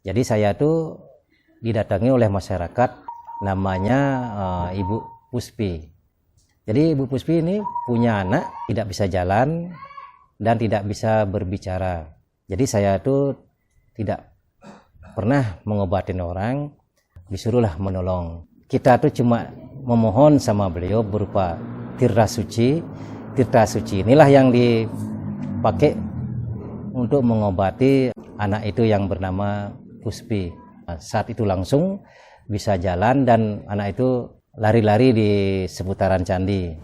Jadi saya tuh didatangi oleh masyarakat namanya Ibu Puspi. Jadi Ibu Puspi ini punya anak tidak bisa jalan dan tidak bisa berbicara. Jadi saya tuh tidak pernah mengobatin orang, disuruhlah menolong. Kita tuh cuma memohon sama beliau berupa tirta suci. Tirta suci inilah yang dipakai untuk mengobati anak itu yang bernama Puspi. Saat itu langsung bisa jalan dan anak itu lari-lari di seputaran candi.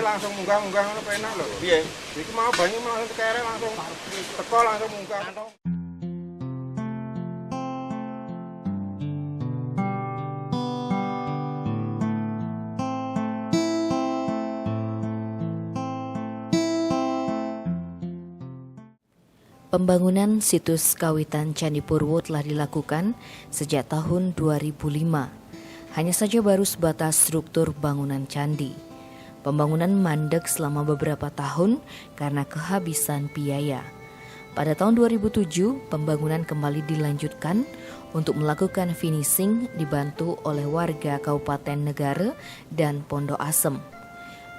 Langsung munggah-munggah ngono penak lho. Piye? Iki mau banyu langsung tekere langsung teko langsung munggah. Pembangunan situs kawitan Candi Purwo telah dilakukan sejak tahun 2005. Hanya saja baru sebatas struktur bangunan candi. Pembangunan mandek selama beberapa tahun karena kehabisan biaya. Pada tahun 2007, pembangunan kembali dilanjutkan untuk melakukan finishing dibantu oleh warga Kabupaten Negara dan Pondok Asem.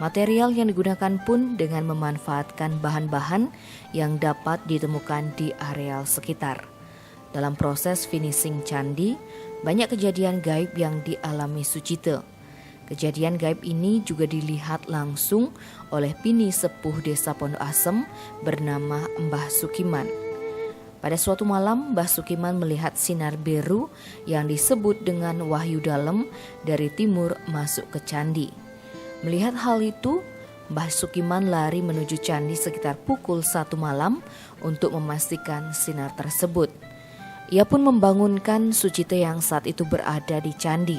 Material yang digunakan pun dengan memanfaatkan bahan-bahan yang dapat ditemukan di areal sekitar. Dalam proses finishing candi, banyak kejadian gaib yang dialami Sucite. Kejadian gaib ini juga dilihat langsung oleh Pini Sepuh Desa Pondok Asem bernama Mbah Sukiman. Pada suatu malam, Mbah Sukiman melihat sinar biru yang disebut dengan wahyu dalam dari timur masuk ke candi. Melihat hal itu, Mbah Sukiman lari menuju candi sekitar pukul 1 malam untuk memastikan sinar tersebut. Ia pun membangunkan Sucite yang saat itu berada di candi.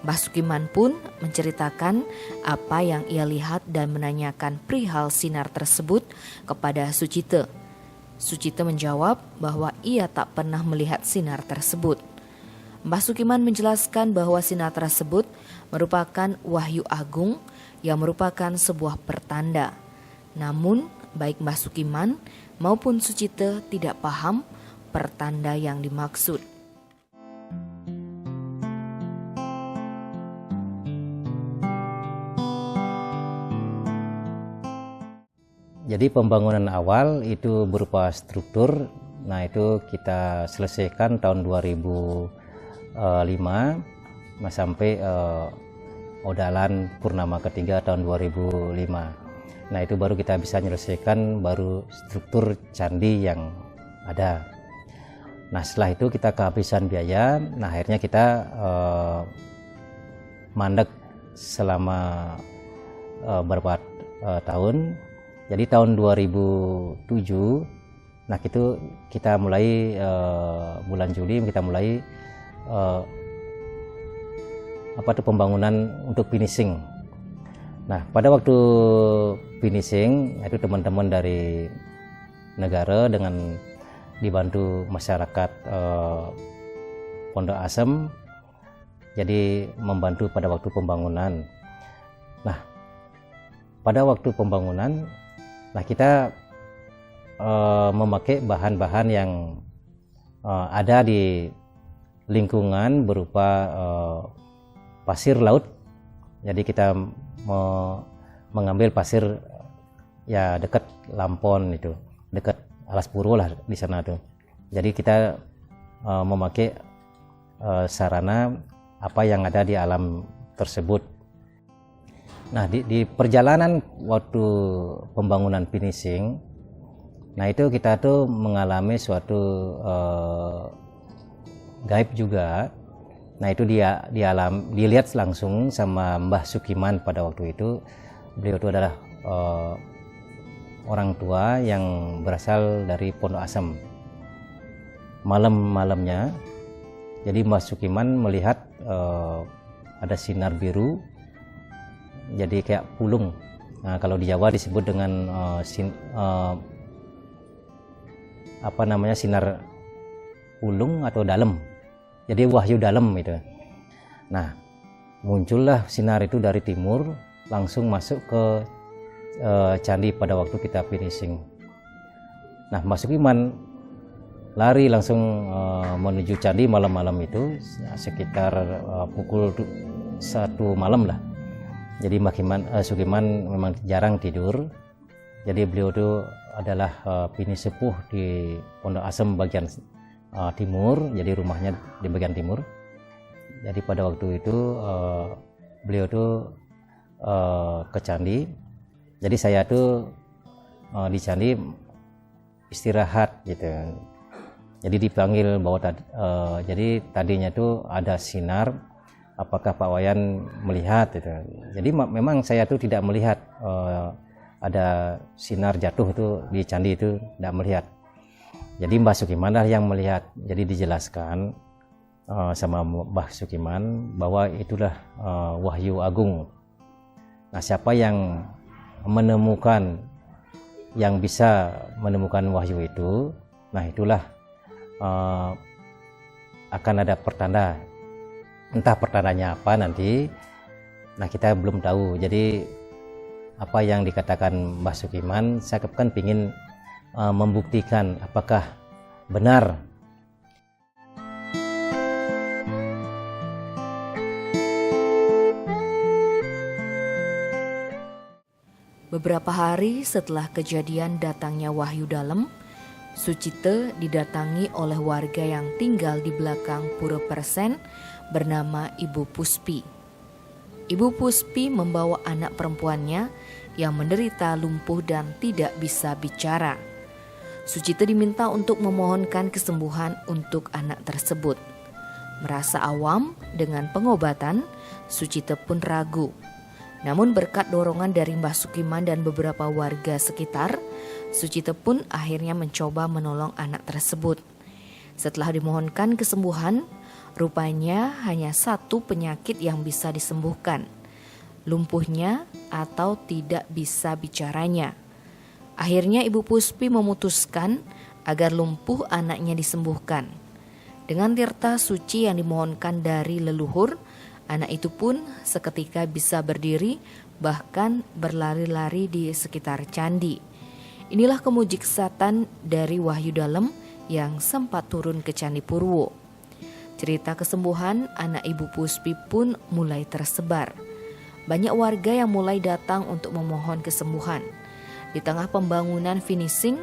Mbah Sukiman pun menceritakan apa yang ia lihat dan menanyakan perihal sinar tersebut kepada Sucite. Sucite menjawab bahwa ia tak pernah melihat sinar tersebut. Mbah Sukiman menjelaskan bahwa sinar tersebut merupakan wahyu agung yang merupakan sebuah pertanda. Namun, baik Mbah Sukiman maupun Sucite tidak paham pertanda yang dimaksud. Jadi pembangunan awal itu berupa struktur. Nah, itu kita selesaikan tahun 2005 sampai Odalan Purnama ketiga tahun 2005. Nah, itu baru kita bisa menyelesaikan baru struktur candi yang ada. Nah, setelah itu kita kehabisan biaya. Nah, akhirnya kita mandek selama beberapa tahun. Jadi tahun 2007, nah itu kita mulai bulan Juli kita mulai pembangunan untuk finishing. Nah, pada waktu finishing itu teman-teman dari negara dengan dibantu masyarakat Pondok Asem jadi membantu pada waktu pembangunan. Nah, pada waktu pembangunan kita memakai bahan-bahan yang ada di lingkungan berupa pasir laut. Jadi kita mengambil pasir ya dekat Lampon itu, dekat Alas Purwo lah di sana tuh. Jadi kita memakai sarana apa yang ada di alam tersebut. Nah, di perjalanan waktu pembangunan finishing, nah itu kita tuh mengalami suatu gaib juga. Nah, itu dilihat langsung sama Mbah Sukiman pada waktu itu. Beliau itu adalah orang tua yang berasal dari Pondok Asem. Malam-malamnya, jadi Mbah Sukiman melihat ada sinar biru, jadi kayak pulung. Nah, kalau di Jawa disebut dengan sinar pulung atau dalem. Jadi wahyu dalem itu. Nah, muncullah sinar itu dari timur, langsung masuk ke candi pada waktu kita finishing. Nah, Mbah Sukiman lari langsung menuju candi malam-malam itu, sekitar pukul 1 malam lah. Jadi Mbah Sukiman memang jarang tidur. Jadi beliau itu adalah bini sepuh di Pondok Asem bagian timur, jadi rumahnya di bagian timur. Jadi pada waktu itu beliau itu ke candi. Jadi saya tuh di candi istirahat gitu. Jadi dipanggil bahwa jadi tadinya tuh ada sinar, apakah Pak Wayan melihat gitu. Jadi memang saya tuh tidak melihat ada sinar jatuh itu di candi, itu tidak melihat. Jadi Mbah Sukiman lah yang melihat. Jadi dijelaskan sama Mbah Sukiman bahwa itulah wahyu agung. Nah, siapa yang menemukan, yang bisa menemukan wahyu itu, nah itulah akan ada pertanda. Entah pertandanya apa nanti, nah kita belum tahu. Jadi apa yang dikatakan Mbah Sukiman, saya kan ingin membuktikan apakah benar. Beberapa hari setelah kejadian datangnya wahyu dalem, Sucite didatangi oleh warga yang tinggal di belakang Pura Persen bernama Ibu Puspi. Ibu Puspi membawa anak perempuannya yang menderita lumpuh dan tidak bisa bicara. Sucite diminta untuk memohonkan kesembuhan untuk anak tersebut. Merasa awam dengan pengobatan, Sucite pun ragu. Namun berkat dorongan dari Mbah Sukiman dan beberapa warga sekitar, Sucite pun akhirnya mencoba menolong anak tersebut. Setelah dimohonkan kesembuhan, rupanya hanya satu penyakit yang bisa disembuhkan, lumpuhnya atau tidak bisa bicaranya. Akhirnya Ibu Puspi memutuskan agar lumpuh anaknya disembuhkan. Dengan tirta suci yang dimohonkan dari leluhur, anak itu pun seketika bisa berdiri, bahkan berlari-lari di sekitar candi. Inilah kemujiksatan dari wahyu dalem yang sempat turun ke Candi Purwo. Cerita kesembuhan anak Ibu Puspi pun mulai tersebar. Banyak warga yang mulai datang untuk memohon kesembuhan. Di tengah pembangunan finishing,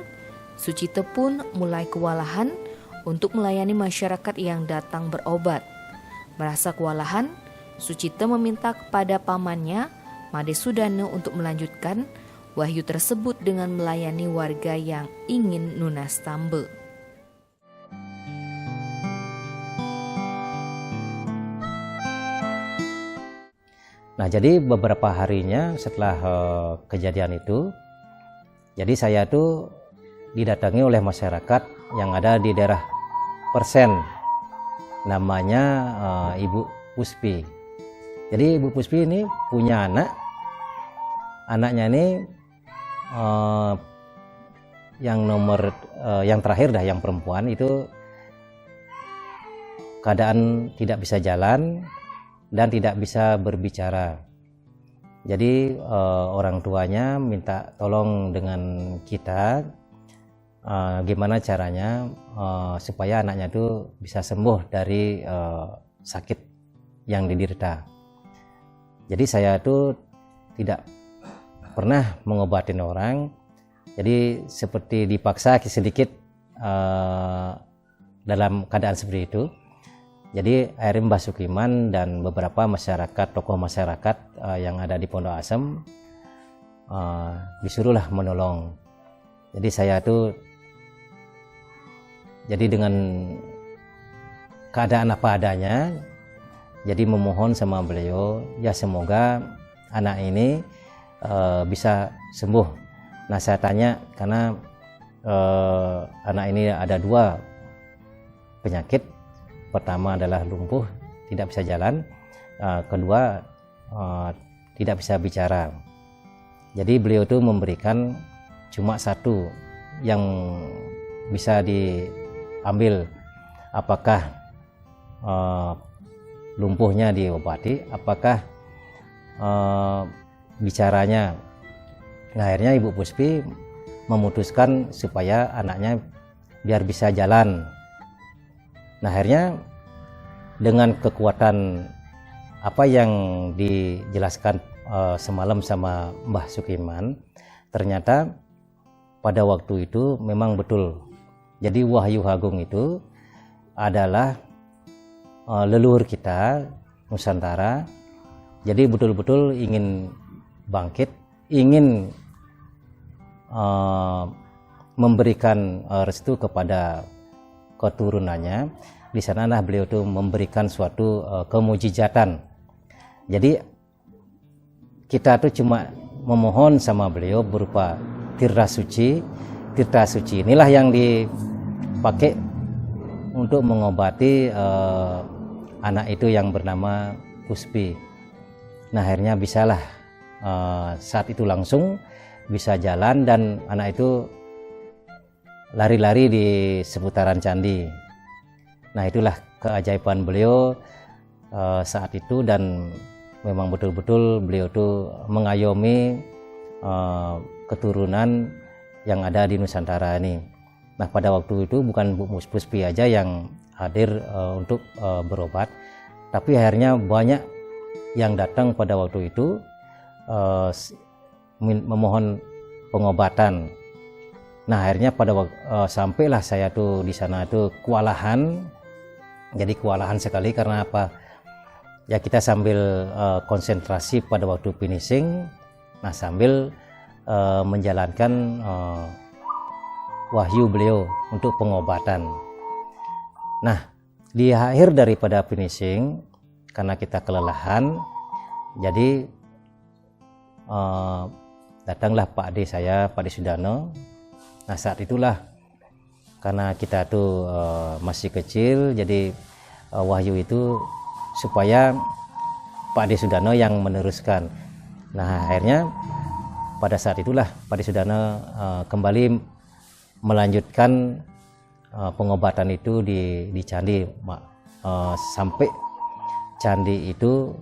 Sucite pun mulai kewalahan untuk melayani masyarakat yang datang berobat. Merasa kewalahan, Sucite meminta kepada pamannya, Made Sudane, untuk melanjutkan wahyu tersebut dengan melayani warga yang ingin nunas tambe. Nah, jadi beberapa harinya setelah kejadian itu, jadi saya tuh didatangi oleh masyarakat yang ada di daerah Persen, namanya Ibu Puspi. Jadi Ibu Puspi ini punya anaknya ini yang terakhir dah, yang perempuan itu keadaan tidak bisa jalan dan tidak bisa berbicara. Jadi orang tuanya minta tolong dengan kita, gimana caranya supaya anaknya itu bisa sembuh dari sakit yang diderita. Jadi saya itu tidak pernah mengobatin orang, jadi seperti dipaksa sedikit dalam keadaan seperti itu. Jadi akhirnya Mbah Sukiman dan beberapa masyarakat, tokoh masyarakat yang ada di Pondok Asem disuruhlah menolong. Jadi saya tuh jadi dengan keadaan apa adanya, jadi memohon sama beliau, ya semoga anak ini bisa sembuh Nah saya tanya karena anak ini ada 2 penyakit. Pertama adalah lumpuh, tidak bisa jalan. Kedua tidak bisa bicara. Jadi beliau itu memberikan cuma 1 yang bisa diambil, apakah lumpuhnya diobati, apakah bicaranya. Nah, akhirnya Ibu Puspi memutuskan supaya anaknya biar bisa jalan. Nah, akhirnya dengan kekuatan apa yang dijelaskan semalam sama Mbah Sukiman, ternyata pada waktu itu memang betul. Jadi Wahyu Agung itu adalah leluhur kita Nusantara. Jadi betul-betul ingin bangkit, ingin memberikan restu kepada keturunannya. Di sanalah beliau itu memberikan suatu kemujizatan. Jadi kita tuh cuma memohon sama beliau berupa tirta suci. Tirta suci inilah yang dipakai untuk mengobati anak itu yang bernama Puspi. Nah, akhirnya bisalah saat itu langsung bisa jalan dan anak itu lari-lari di seputaran candi. Nah, itulah keajaiban beliau saat itu, dan memang betul-betul beliau itu mengayomi keturunan yang ada di Nusantara ini. Nah, pada waktu itu bukan Bu Puspi aja yang hadir untuk berobat, tapi akhirnya banyak yang datang pada waktu itu memohon pengobatan. Nah, akhirnya pada sampailah saya tuh di sana tuh kewalahan. Jadi kewalahan sekali karena apa? Ya kita sambil konsentrasi pada waktu finishing, nah sambil menjalankan wahyu beliau untuk pengobatan. Nah, di akhir daripada finishing, karena kita kelelahan, jadi datanglah Pak Ade saya, Pak Ade Sudano. Nah, saat itulah karena kita tuh masih kecil, jadi wahyu itu supaya Pak Ade Sudano yang meneruskan. Nah, akhirnya pada saat itulah Pak Ade Sudano kembali melanjutkan pengobatan itu di candi, sampai candi itu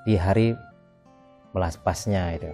di hari melas pasnya itu.